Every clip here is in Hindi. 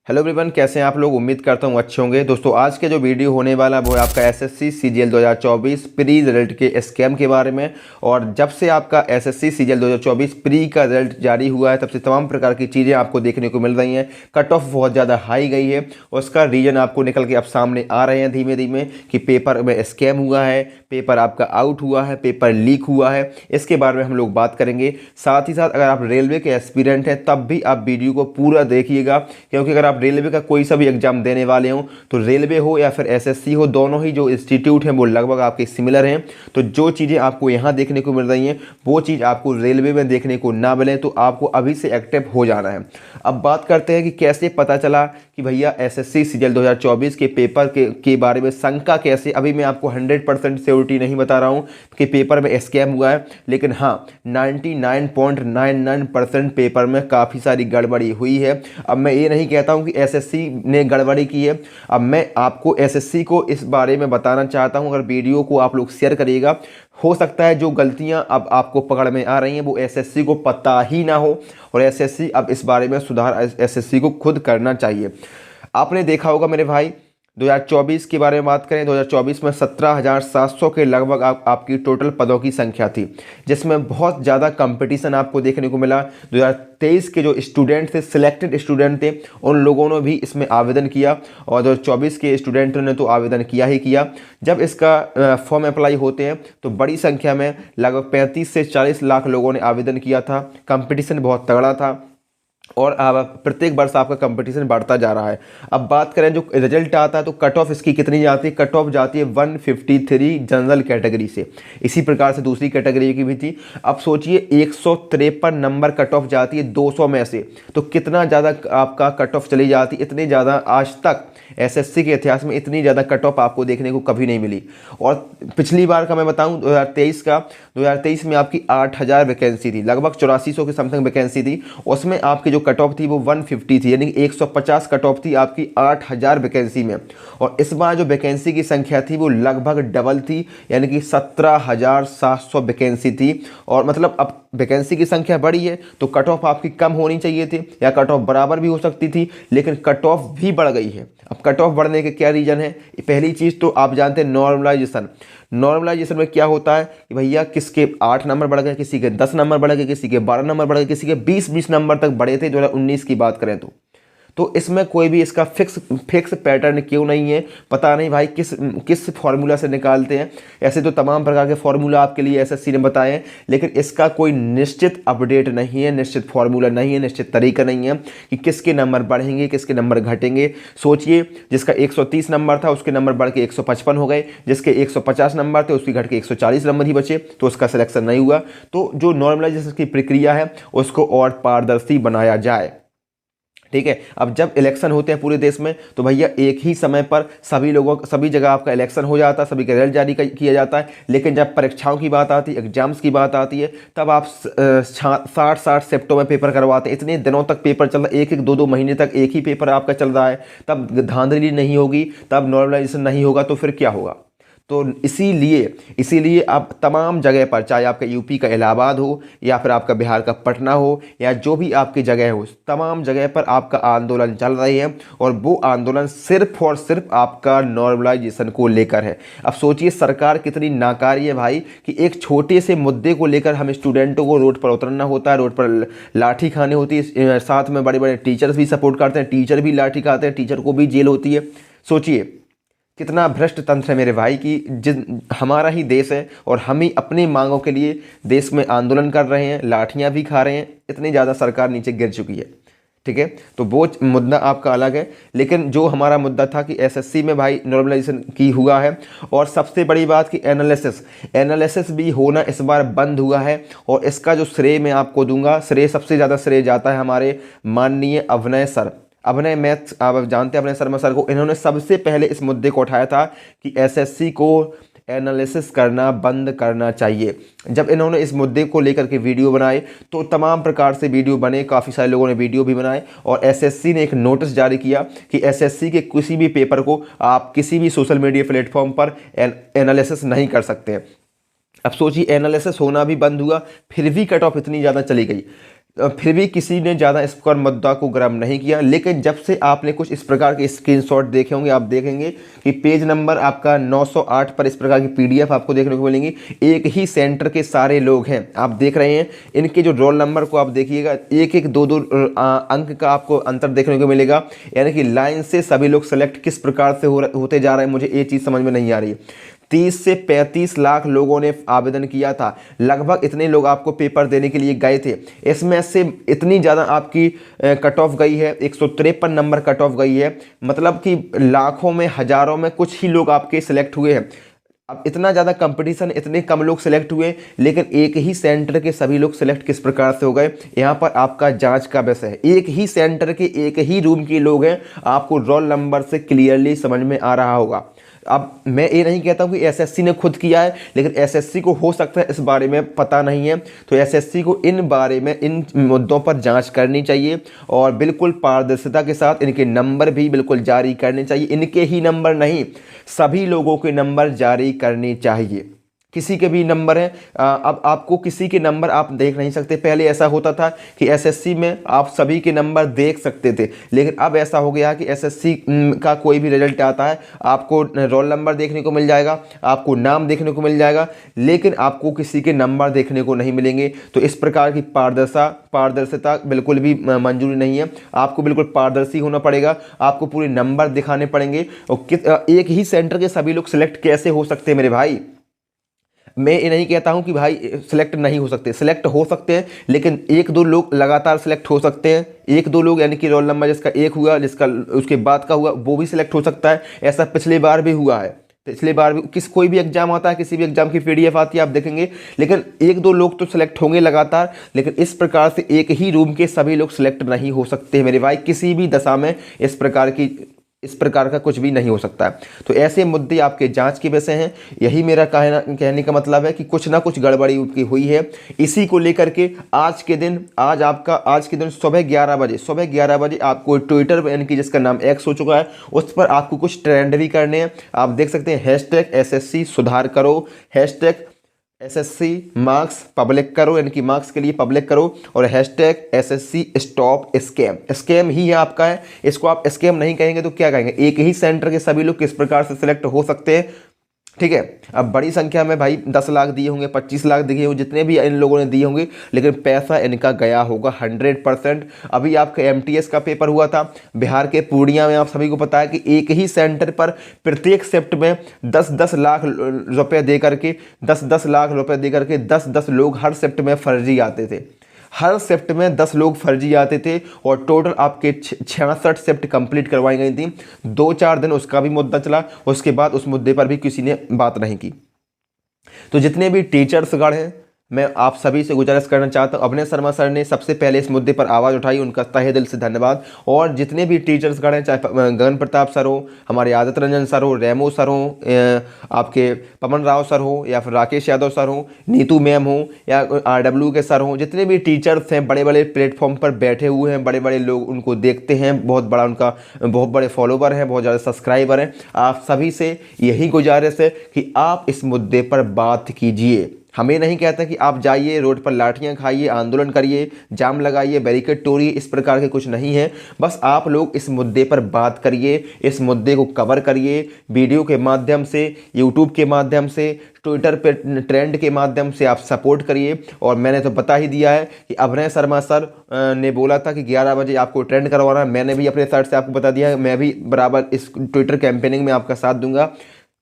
हेलो एवरीवन, कैसे हैं आप लोग। उम्मीद करता हूँ अच्छे होंगे। दोस्तों आज के जो वीडियो होने वाला वो है आपका एसएससी सीजीएल 2024 प्री रिजल्ट के स्कैम के बारे में। और जब से आपका एसएससी सीजीएल 2024 प्री का रिजल्ट जारी हुआ है तब से तमाम प्रकार की चीज़ें आपको देखने को मिल रही हैं। कट ऑफ बहुत ज़्यादा हाई गई है और उसका रीज़न आपको निकल के अब सामने आ रहे हैं धीमे धीमे कि पेपर में स्कैम हुआ है, पेपर आपका आउट हुआ है, पेपर लीक हुआ है। इसके बारे में हम लोग बात करेंगे। साथ ही साथ अगर आप रेलवे के एस्पिरेंट हैं तब भी आप वीडियो को पूरा देखिएगा, क्योंकि अगर आप रेलवे का कोई सा भी एग्जाम देने वाले हो तो रेलवे हो या फिर एसएससी हो, दोनों ही जो इंस्टीट्यूट हैं वो लगभग आपके सिमिलर हैं। तो जो चीज़ें आपको यहाँ देखने को मिल रही हैं वो चीज़ आपको रेलवे में देखने को ना मिले, तो आपको अभी से एक्टिव हो जाना है। अब बात करते हैं कि कैसे पता चला कि भैया एसएससी सीजीएल 2024 के पेपर के बारे में शंका कैसे। अभी मैं आपको 100% श्योरिटी नहीं बता रहा हूँ कि पेपर में स्कैम हुआ है, लेकिन हाँ 99.99% पेपर में काफ़ी सारी गड़बड़ी हुई है। अब मैं ये नहीं कहता हूँ कि एसएससी ने गड़बड़ी की है। अब मैं आपको एसएससी को इस बारे में बताना चाहता हूँ। अगर वीडियो को आप लोग शेयर करिएगा, हो सकता है जो गलतियां अब आपको पकड़ में आ रही हैं वो एसएससी को पता ही ना हो, और एसएससी अब इस बारे में सुधार एसएससी को खुद करना चाहिए। आपने देखा होगा मेरे भाई, 2024 के बारे में बात करें, 2024 में 17,700 के लगभग आपकी टोटल पदों की संख्या थी, जिसमें बहुत ज़्यादा कंपटीशन आपको देखने को मिला। 2023 के जो स्टूडेंट थे, सिलेक्टेड स्टूडेंट थे, उन लोगों ने भी इसमें आवेदन किया, और 2024 के स्टूडेंटों ने तो आवेदन किया ही किया। जब इसका फॉर्म अप्लाई होते हैं तो बड़ी संख्या में लगभग 35 से 40 लाख लोगों ने आवेदन किया था। कंपटीशन बहुत तगड़ा था और प्रत्येक वर्ष आपका कंपटीशन बढ़ता जा रहा है। अब बात करें जो रिजल्ट आता है तो कट ऑफ इसकी कितनी जाती है, कट ऑफ जाती है 153 जनरल कैटेगरी से। इसी प्रकार से दूसरी कैटेगरी की भी थी। अब सोचिए 153 नंबर कट ऑफ जाती है 200 में से, तो कितना ज़्यादा आपका कट ऑफ चली जाती। इतनी ज़्यादा आज तक एसएससी के इतिहास में इतनी ज़्यादा कट ऑफ आपको देखने को कभी नहीं मिली। और पिछली बार का मैं बताऊं 2023 में आपकी 8,000 वैकेंसी थी, लगभग 8400 की समथिंग वैकेंसी थी। उसमें आपकी जो कट ऑफ थी वो 150 थी, यानी कि 150 कट ऑफ थी आपकी 8,000 वैकेंसी में। और इस बार जो वैकेंसी की संख्या थी वो लगभग डबल थी, यानी कि 17,700 वैकेंसी थी। और मतलब अब वैकेंसी की संख्या बढ़ी है तो कट ऑफ आपकी कम होनी चाहिए थी, या कट ऑफ बराबर भी हो सकती थी, लेकिन कट ऑफ भी बढ़ गई है। अब कट ऑफ बढ़ने के क्या रीज़न है। पहली चीज़ तो आप जानते हैं नॉर्मलाइजेशन। नॉर्मलाइजेशन में क्या होता है कि भैया किसके 8 नंबर बढ़ गए, किसी के 10 नंबर बढ़ गए, किसी के 12 नंबर बढ़ गए, किसी के 20 नंबर तक बढ़े थे 2019 की बात करें तो इसमें कोई भी इसका फिक्स पैटर्न क्यों नहीं है, पता नहीं भाई किस फार्मूला से निकालते हैं। ऐसे तो तमाम प्रकार के फार्मूला आपके लिए एसएससी ने बताए हैं, लेकिन इसका कोई निश्चित अपडेट नहीं है, निश्चित फार्मूला नहीं है, निश्चित तरीका नहीं है कि किसके नंबर बढ़ेंगे, किसके नंबर घटेंगे। सोचिए जिसका 130 नंबर था उसके नंबर बढ़ के 155 हो गए, जिसके 150 नंबर थे उसकी घट के 140 नंबर ही बचे, तो उसका सिलेक्शन नहीं हुआ। तो जो नॉर्मलाइजेशन की प्रक्रिया है उसको और पारदर्शी बनाया जाए, ठीक है। अब जब इलेक्शन होते हैं पूरे देश में तो भैया एक ही समय पर सभी जगह आपका इलेक्शन हो जाता है, सभी का रिजल्ट जारी किया जाता है। लेकिन जब परीक्षाओं की बात आती है, एग्जाम्स की बात आती है, तब आप 60 शिफ्टों में पेपर करवाते हैं। इतने दिनों तक पेपर चल रहा है, 1-2 महीने तक एक ही पेपर आपका चल रहा है। तब धांधली नहीं होगी, तब नॉर्मलाइजेशन नहीं होगा, तो फिर क्या होगा। तो इसीलिए अब तमाम जगह पर, चाहे आपका यूपी का इलाहाबाद हो या फिर आपका बिहार का पटना हो या जो भी आपकी जगह हो, तमाम जगह पर आपका आंदोलन चल रही है। और वो आंदोलन सिर्फ और सिर्फ आपका नॉर्मलाइजेशन को लेकर है। अब सोचिए सरकार कितनी नाकारी है भाई, कि एक छोटे से मुद्दे को लेकर हम स्टूडेंटों को रोड पर उतरना होता है, रोड पर लाठी खानी होती है। साथ में बड़े बड़े टीचर्स भी सपोर्ट करते हैं, टीचर भी लाठी खाते हैं, टीचर को भी जेल होती है। सोचिए कितना भ्रष्ट तंत्र है मेरे भाई, कि हमारा ही देश है और हम ही अपनी मांगों के लिए देश में आंदोलन कर रहे हैं, लाठियां भी खा रहे हैं। इतनी ज़्यादा सरकार नीचे गिर चुकी है, ठीक है। तो वो मुद्दा आपका अलग है, लेकिन जो हमारा मुद्दा था कि एसएससी में भाई नॉर्मलाइजेशन की हुआ है। और सबसे बड़ी बात कि एनालिसिस भी होना इस बार बंद हुआ है। और इसका जो श्रेय मैं आपको दूंगा, सबसे ज़्यादा श्रेय जाता है हमारे माननीय अभनय सर। अभनय मैथ्स आप जानते हैं अभनय शर्मा सर को, इन्होंने सबसे पहले इस मुद्दे को उठाया था कि एसएससी को एनालिसिस करना बंद करना चाहिए। जब इन्होंने इस मुद्दे को लेकर के वीडियो बनाए तो तमाम प्रकार से वीडियो बने, काफ़ी सारे लोगों ने वीडियो भी बनाए, और एसएससी ने एक नोटिस जारी किया कि एसएससी के किसी भी पेपर को आप किसी भी सोशल मीडिया प्लेटफॉर्म पर एनालिसिस नहीं कर सकते। अब सोचिए एनालिसिस होना भी बंद हुआ, फिर भी कट ऑफ इतनी ज़्यादा चली गई। फिर भी किसी ने ज़्यादा इस पर मुद्दा को गर्म नहीं किया। लेकिन जब से आपने कुछ इस प्रकार के स्क्रीनशॉट देखे होंगे, आप देखेंगे कि पेज नंबर आपका 908 पर इस प्रकार की पीडीएफ आपको देखने को मिलेंगी। एक ही सेंटर के सारे लोग हैं, आप देख रहे हैं। इनके जो रोल नंबर को आप देखिएगा, एक एक दो दो अंक का आपको अंतर देखने को मिलेगा। यानी कि लाइन से सभी लोग सेलेक्ट किस प्रकार से होते जा रहे हैं, मुझे ये चीज़ समझ में नहीं आ रही है। 30 से 35 लाख लोगों ने आवेदन किया था, लगभग इतने लोग आपको पेपर देने के लिए गए थे। इसमें से इतनी ज़्यादा आपकी कट ऑफ गई है, 153 नंबर कट ऑफ गई है। मतलब कि लाखों में, हजारों में कुछ ही लोग आपके सिलेक्ट हुए हैं। अब इतना ज़्यादा कंपटीशन, इतने कम लोग सिलेक्ट हुए, लेकिन एक ही सेंटर के सभी लोग सिलेक्ट किस प्रकार से हो गए, यहाँ पर आपका जांच का विषय है। एक ही सेंटर के एक ही रूम के लोग हैं, आपको रोल नंबर से क्लियरली समझ में आ रहा होगा। अब मैं ये नहीं कहता हूँ कि एसएससी ने खुद किया है, लेकिन एसएससी को हो सकता है इस बारे में पता नहीं है। तो एसएससी को इन बारे में, इन मुद्दों पर जांच करनी चाहिए और बिल्कुल पारदर्शिता के साथ इनके नंबर भी बिल्कुल जारी करने चाहिए। इनके ही नंबर नहीं, सभी लोगों के नंबर जारी करने चाहिए। किसी के भी नंबर हैं, अब आपको किसी के नंबर आप देख नहीं सकते। पहले ऐसा होता था कि एसएससी में आप सभी के नंबर देख सकते थे, लेकिन अब ऐसा हो गया कि एसएससी का कोई भी रिजल्ट आता है, आपको रोल नंबर देखने को मिल जाएगा, आपको नाम देखने को मिल जाएगा, लेकिन आपको किसी के नंबर देखने को नहीं मिलेंगे। तो इस प्रकार की पारदर्शिता बिल्कुल भी मंजूरी नहीं है। आपको बिल्कुल पारदर्शी होना पड़ेगा, आपको पूरे नंबर दिखाने पड़ेंगे। और एक ही सेंटर के सभी लोग सिलेक्ट कैसे हो सकते हैं मेरे भाई? मैं ये नहीं कहता हूं कि भाई सिलेक्ट नहीं हो सकते, सिलेक्ट हो सकते हैं, लेकिन एक दो लोग लगातार सिलेक्ट हो सकते हैं। एक दो लोग, यानी कि रोल नंबर जिसका एक हुआ, जिसका उसके बाद का हुआ, वो भी सिलेक्ट हो सकता है। ऐसा पिछली बार भी हुआ है। पिछली बार भी कोई भी एग्जाम आता है, किसी भी एग्जाम की पीडीएफ आती है, आप देखेंगे, लेकिन एक दो लोग तो सिलेक्ट होंगे लगातार। लेकिन इस प्रकार से एक ही रूम के सभी लोग सिलेक्ट नहीं हो सकते मेरे भाई। किसी भी दशा में इस प्रकार का कुछ भी नहीं हो सकता है। तो ऐसे मुद्दे आपके जांच के विषय हैं। यही मेरा कहने का मतलब है कि कुछ ना कुछ गड़बड़ी उनकी हुई है। इसी को लेकर के आज के दिन सुबह 11 बजे आपको ट्विटर पर, यानी कि जिसका नाम एक्स हो चुका है, उस पर आपको कुछ ट्रेंड भी करने हैं। आप देख सकते हैं #SSC सुधार करो, #SSC मार्क्स पब्लिक करो, यानी कि मार्क्स के लिए पब्लिक करो, और #SSC स्टॉप स्कैम ही है आपका है। इसको आप स्कैम नहीं कहेंगे तो क्या कहेंगे? एक ही सेंटर के सभी लोग किस प्रकार से सिलेक्ट हो सकते हैं, ठीक है। अब बड़ी संख्या में भाई 10 लाख दिए होंगे, 25 लाख दिए होंगे, जितने भी इन लोगों ने दिए होंगे, लेकिन पैसा इनका गया होगा 100%। अभी आपका MTS का पेपर हुआ था बिहार के पूर्णिया में, आप सभी को पता है कि एक ही सेंटर पर प्रत्येक शिफ्ट में 10-10 लाख रुपए दे करके 10-10 लोग हर शिफ्ट में फर्जी आते थे। हर शिफ्ट में 10 लोग फर्जी आते थे, और टोटल आपके 66 शिफ्ट कंप्लीट करवाई गई थी। 2-4 दिन उसका भी मुद्दा चला, उसके बाद उस मुद्दे पर भी किसी ने बात नहीं की। तो जितने भी टीचर्सगण हैं, मैं आप सभी से गुजारिश करना चाहता हूँ, अभिनय शर्मा सर ने सबसे पहले इस मुद्दे पर आवाज़ उठाई, उनका तहे दिल से धन्यवाद। और जितने भी टीचर्सगण हैं, चाहे गगन प्रताप सर हो, हमारे आदित्य रंजन सर हो, रेमो सर हो, आपके पवन राव सर हो, या फिर राकेश यादव सर हो, नीतू मैम हो, या RW के सर हो, जितने भी टीचर्स हैं बड़े बड़े प्लेटफॉर्म पर बैठे हुए हैं, बड़े बड़े लोग उनको देखते हैं, बहुत बड़े फॉलोवर हैं, बहुत ज़्यादा सब्सक्राइबर हैं। आप सभी से यही गुजारिश है कि आप इस मुद्दे पर बात कीजिए। हमें नहीं कहता कि आप जाइए रोड पर लाठियां खाइए, आंदोलन करिए, जाम लगाइए, बैरिकेड तोड़िए, इस प्रकार के कुछ नहीं है। बस आप लोग इस मुद्दे पर बात करिए, इस मुद्दे को कवर करिए, वीडियो के माध्यम से, यूट्यूब के माध्यम से, ट्विटर पे ट्रेंड के माध्यम से आप सपोर्ट करिए। और मैंने तो बता ही दिया है कि अभिनय शर्मा सर ने बोला था कि 11 बजे आपको ट्रेंड करवाना है। मैंने भी अपने साइड से आपको बता दिया है, मैं भी बराबर इस ट्विटर कैंपेनिंग में आपका साथ दूंगा।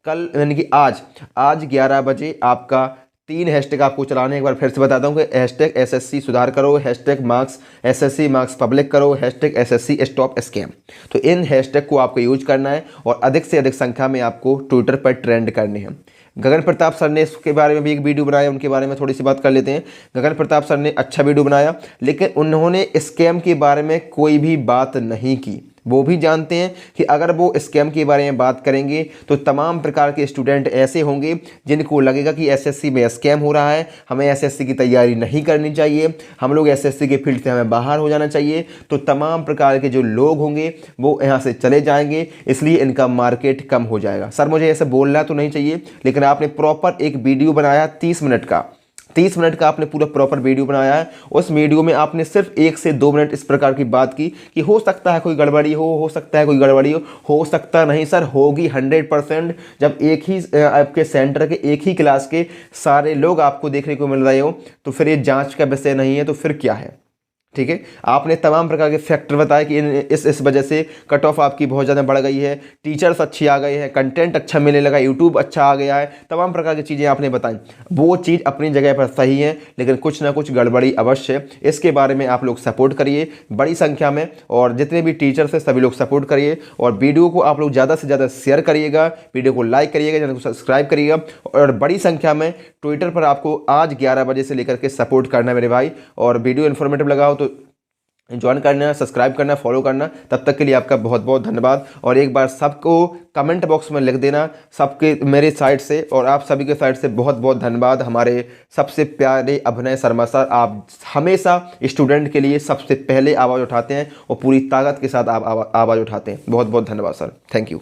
कल यानी कि आज 11 बजे आपका 3 हैशटैग आपको चलाने, एक बार फिर से बताता हूँ कि #SSC सुधार करो, #SSC मार्क्स पब्लिक करो, #SSC स्टॉप स्कैम। तो इन हैशटैग को आपको यूज करना है, और अधिक से अधिक संख्या में आपको ट्विटर पर ट्रेंड करने हैं। गगन प्रताप सर ने इसके बारे में भी एक वीडियो बनाया, उनके बारे में थोड़ी सी बात कर लेते हैं। गगन प्रताप सर ने अच्छा वीडियो बनाया, लेकिन उन्होंने स्कैम के बारे में कोई भी बात नहीं की। वो भी जानते हैं कि अगर वो स्कैम के बारे में बात करेंगे तो तमाम प्रकार के स्टूडेंट ऐसे होंगे जिनको लगेगा कि एसएससी में स्कैम हो रहा है, हमें एसएससी की तैयारी नहीं करनी चाहिए, हम लोग एसएससी के फील्ड से हमें बाहर हो जाना चाहिए। तो तमाम प्रकार के जो लोग होंगे वो यहाँ से चले जाएंगे, इसलिए इनका मार्केट कम हो जाएगा। सर मुझे ऐसे बोलना तो नहीं चाहिए, लेकिन आपने प्रॉपर एक वीडियो बनाया 30 मिनट का, 30 मिनट का आपने पूरा प्रॉपर वीडियो बनाया है। उस वीडियो में आपने सिर्फ 1 से 2 मिनट इस प्रकार की बात की कि हो सकता है कोई गड़बड़ी हो सकता है कोई गड़बड़ी हो सकता नहीं सर, होगी 100%। जब एक ही आपके सेंटर के एक ही क्लास के सारे लोग आपको देखने को मिल रहे हो तो फिर ये जांच का विषय नहीं है, तो फिर क्या है? ठीक है, आपने तमाम प्रकार के फैक्टर बताए कि इस वजह से कट ऑफ आपकी बहुत ज़्यादा बढ़ गई है, टीचर्स अच्छी आ गए हैं, कंटेंट अच्छा मिलने लगा, यूट्यूब अच्छा आ गया है, तमाम प्रकार की चीज़ें आपने बताई। वो चीज़ अपनी जगह पर सही है, लेकिन कुछ ना कुछ गड़बड़ी अवश्य है। इसके बारे में आप लोग सपोर्ट करिए बड़ी संख्या में, और जितने भी टीचर्स हैं सभी लोग सपोर्ट करिए, और वीडियो को आप लोग ज़्यादा से ज़्यादा शेयर करिएगा, वीडियो को लाइक करिएगा, चैनल को सब्सक्राइब करिएगा, और बड़ी संख्या में ट्विटर पर आपको आज 11 बजे से लेकर के सपोर्ट करना है मेरे भाई। और वीडियो इन्फॉर्मेटिव लगा हो तो ज्वाइन करना, सब्सक्राइब करना, फॉलो करना। तब तक के लिए आपका बहुत बहुत धन्यवाद। और एक बार सबको कमेंट बॉक्स में लिख देना, सबके मेरे साइड से और आप सभी के साइड से बहुत बहुत धन्यवाद। हमारे सबसे प्यारे अभिनय शर्मा सर, आप हमेशा स्टूडेंट के लिए सबसे पहले आवाज़ उठाते हैं और पूरी ताकत के साथ आप आवाज़ उठाते हैं। बहुत बहुत धन्यवाद सर, थैंक यू।